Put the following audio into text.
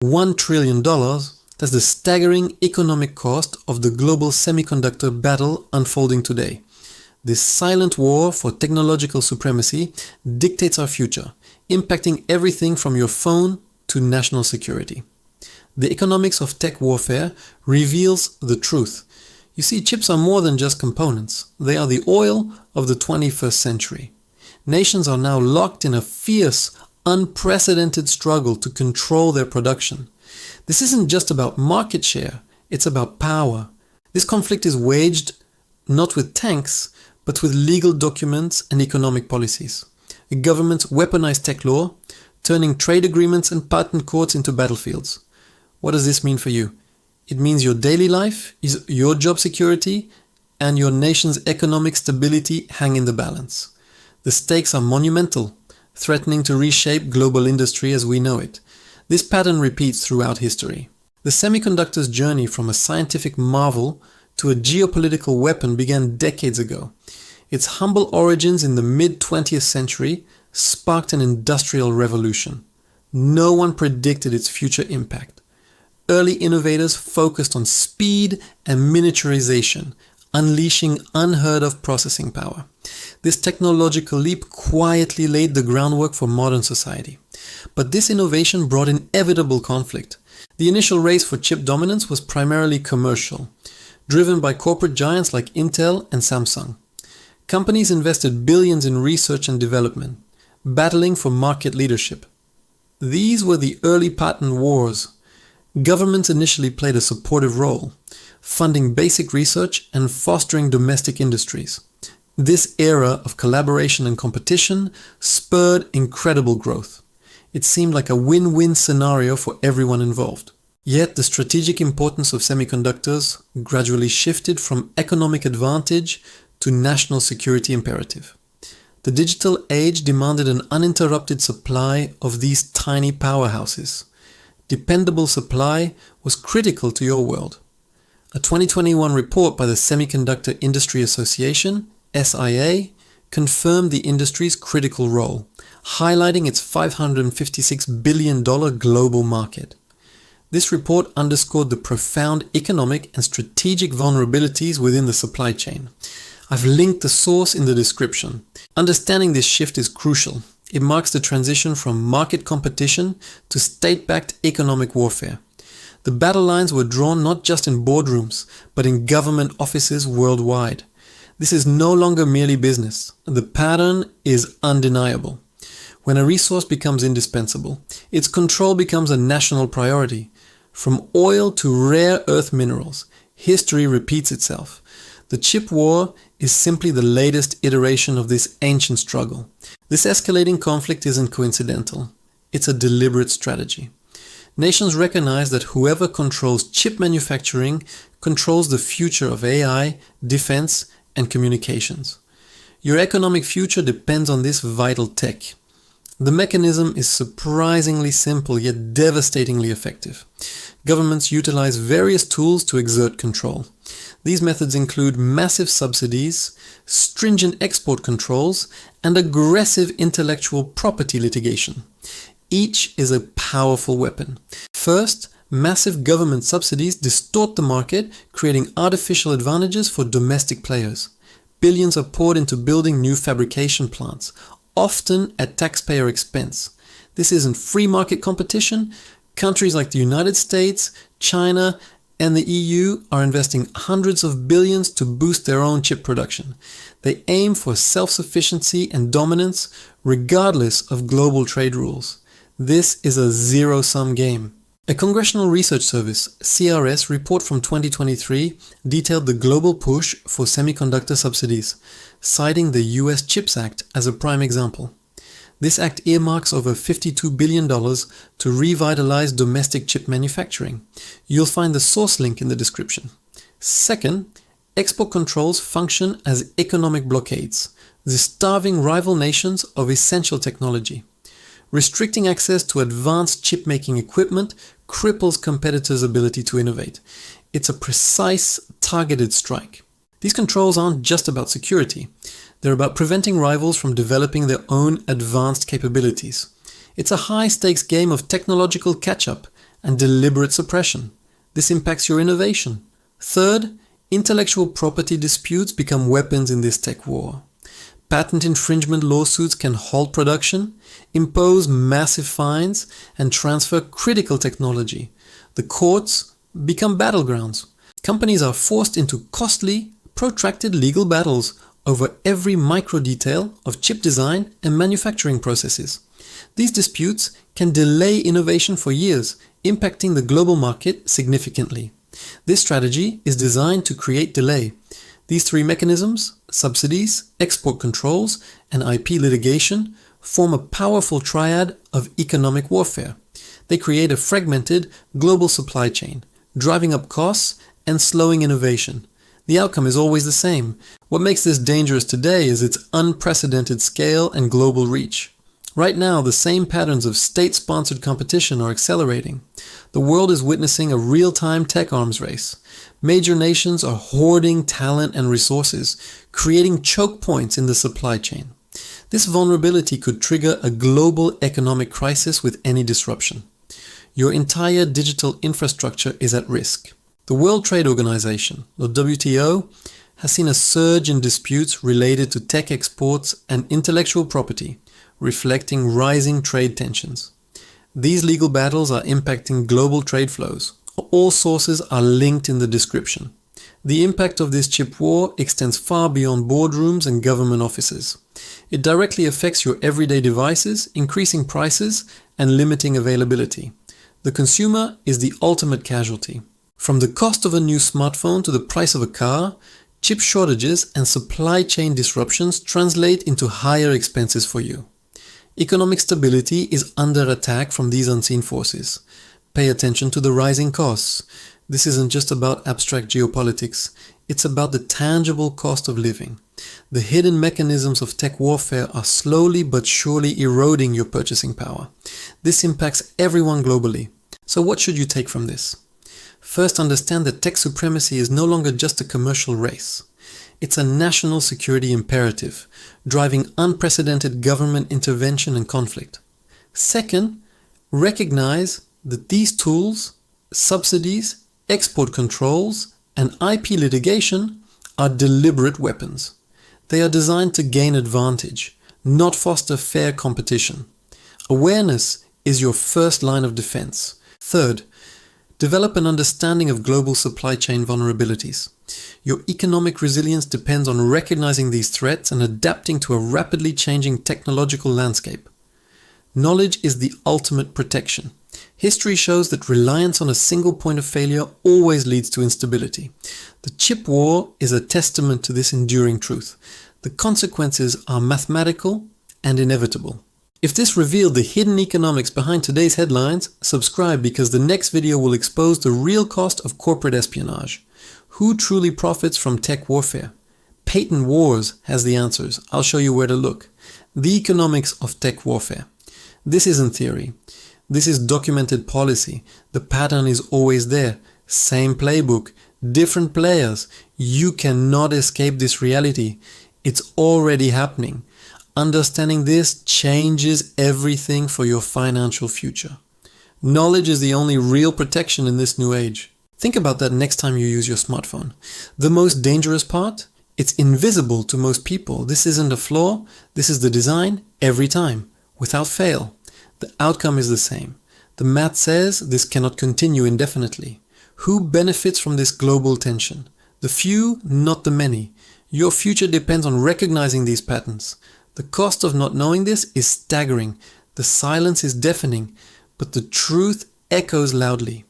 $1 trillion, that's the staggering economic cost of the global semiconductor battle unfolding today. This silent war for technological supremacy dictates our future, impacting everything from your phone to national security. The economics of tech warfare reveals the truth. You see, chips are more than just components. They are the oil of the 21st century. Nations are now locked in a fierce, unprecedented struggle to control their production. This isn't just about market share, it's about power. This conflict is waged not with tanks, but with legal documents and economic policies. Governments weaponize tech law, turning trade agreements and patent courts into battlefields. What does this mean for you? It means your daily life, your job security, and your nation's economic stability hang in the balance. The stakes are monumental, threatening to reshape global industry as we know it. This pattern repeats throughout history. The semiconductor's journey from a scientific marvel to a geopolitical weapon began decades ago. Its humble origins in the mid-20th century sparked an industrial revolution. No one predicted its future impact. Early innovators focused on speed and miniaturization, unleashing unheard-of processing power. This technological leap quietly laid the groundwork for modern society. But this innovation brought inevitable conflict. The initial race for chip dominance was primarily commercial, driven by corporate giants like Intel and Samsung. Companies invested billions in research and development, battling for market leadership. These were the early patent wars. Governments initially played a supportive role, funding basic research and fostering domestic industries. This era of collaboration and competition spurred incredible growth. It seemed like a win-win scenario for everyone involved. Yet the strategic importance of semiconductors gradually shifted from economic advantage to national security imperative. The digital age demanded an uninterrupted supply of these tiny powerhouses. Dependable supply was critical to your world. A 2021 report by the Semiconductor Industry Association, SIA, confirmed the industry's critical role, highlighting its $556 billion global market. This report underscored the profound economic and strategic vulnerabilities within the supply chain. I've linked the source in the description. Understanding this shift is crucial. It marks the transition from market competition to state-backed economic warfare. The battle lines were drawn not just in boardrooms, but in government offices worldwide. This is no longer merely business. The pattern is undeniable. When a resource becomes indispensable, its control becomes a national priority. From oil to rare earth minerals, history repeats itself. The chip war is simply the latest iteration of this ancient struggle. This escalating conflict isn't coincidental. It's a deliberate strategy. Nations recognize that whoever controls chip manufacturing controls the future of AI, defense, and communications. Your economic future depends on this vital tech. The mechanism is surprisingly simple yet devastatingly effective. Governments utilize various tools to exert control. These methods include massive subsidies, stringent export controls, and aggressive intellectual property litigation. Each is a powerful weapon. First, massive government subsidies distort the market, creating artificial advantages for domestic players. Billions are poured into building new fabrication plants, often at taxpayer expense. This isn't free market competition. Countries like the United States, China, and the EU are investing hundreds of billions to boost their own chip production. They aim for self-sufficiency and dominance regardless of global trade rules. This is a zero-sum game. A Congressional Research Service (CRS) report from 2023 detailed the global push for semiconductor subsidies, citing the US CHIPS Act as a prime example. This act earmarks over $52 billion to revitalize domestic chip manufacturing. You'll find the source link in the description. Second, export controls function as economic blockades, the starving rival nations of essential technology. Restricting access to advanced chip-making equipment cripples competitors' ability to innovate. It's a precise, targeted strike. These controls aren't just about security. They're about preventing rivals from developing their own advanced capabilities. It's a high-stakes game of technological catch-up, and deliberate suppression. This impacts your innovation. Third, intellectual property disputes become weapons in this tech war. Patent infringement lawsuits can halt production, impose massive fines, and transfer critical technology. The courts become battlegrounds. Companies are forced into costly, protracted legal battles over every micro detail of chip design and manufacturing processes. These disputes can delay innovation for years, impacting the global market significantly. This strategy is designed to create delay. These three mechanisms, subsidies, export controls, and IP litigation, form a powerful triad of economic warfare. They create a fragmented global supply chain, driving up costs and slowing innovation. The outcome is always the same. What makes this dangerous today is its unprecedented scale and global reach. Right now, the same patterns of state-sponsored competition are accelerating. The world is witnessing a real-time tech arms race. Major nations are hoarding talent and resources, creating choke points in the supply chain. This vulnerability could trigger a global economic crisis with any disruption. Your entire digital infrastructure is at risk. The World Trade Organization, the WTO, has seen a surge in disputes related to tech exports and intellectual property, reflecting rising trade tensions. These legal battles are impacting global trade flows. All sources are linked in the description. The impact of this chip war extends far beyond boardrooms and government offices. It directly affects your everyday devices, increasing prices and limiting availability. The consumer is the ultimate casualty. From the cost of a new smartphone to the price of a car, chip shortages and supply chain disruptions translate into higher expenses for you. Economic stability is under attack from these unseen forces. Pay attention to the rising costs. This isn't just about abstract geopolitics, it's about the tangible cost of living. The hidden mechanisms of tech warfare are slowly but surely eroding your purchasing power. This impacts everyone globally. So what should you take from this? First, understand that tech supremacy is no longer just a commercial race. It's a national security imperative, driving unprecedented government intervention and conflict. Second, recognize that these tools, subsidies, export controls, and IP litigation are deliberate weapons. They are designed to gain advantage, not foster fair competition. Awareness is your first line of defense. Third, develop an understanding of global supply chain vulnerabilities. Your economic resilience depends on recognizing these threats and adapting to a rapidly changing technological landscape. Knowledge is the ultimate protection. History shows that reliance on a single point of failure always leads to instability. The chip war is a testament to this enduring truth. The consequences are mathematical and inevitable. If this revealed the hidden economics behind today's headlines, subscribe because the next video will expose the real cost of corporate espionage. Who truly profits from tech warfare? Patent Wars has the answers. I'll show you where to look. The economics of tech warfare. This isn't theory. This is documented policy. The pattern is always there. Same playbook, different players. You cannot escape this reality. It's already happening. Understanding this changes everything for your financial future. Knowledge is the only real protection in this new age. Think about that next time you use your smartphone. The most dangerous part? It's invisible to most people. This isn't a flaw. This is the design every time, without fail. The outcome is the same. The math says this cannot continue indefinitely. Who benefits from this global tension? The few, not the many. Your future depends on recognizing these patterns. The cost of not knowing this is staggering. The silence is deafening, but the truth echoes loudly.